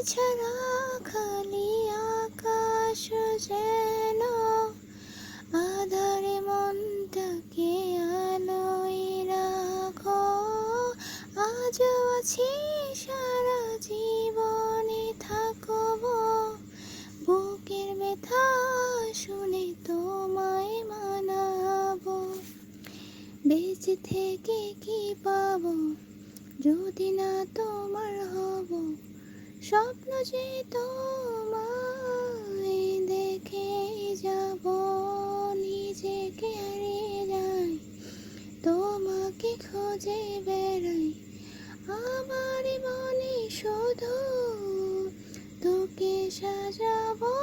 ছাড়া খালি আকাশ যেন আধারে মনটাকে আলোয় রাখো। আজও আছি সারা জীবনে থাকবো, বুকের ব্যথা শুনে তোমায় মানাবো। বেঁচে থেকে কি পাবো যদি না তোমার হব, স্বপ্ন যে তোমায় দেখে যাব, নিজেকে হারিয়ে যাই তোমাকে খুঁজে বেড়াই। আমার মনে শুধু তোকে সাজাবো।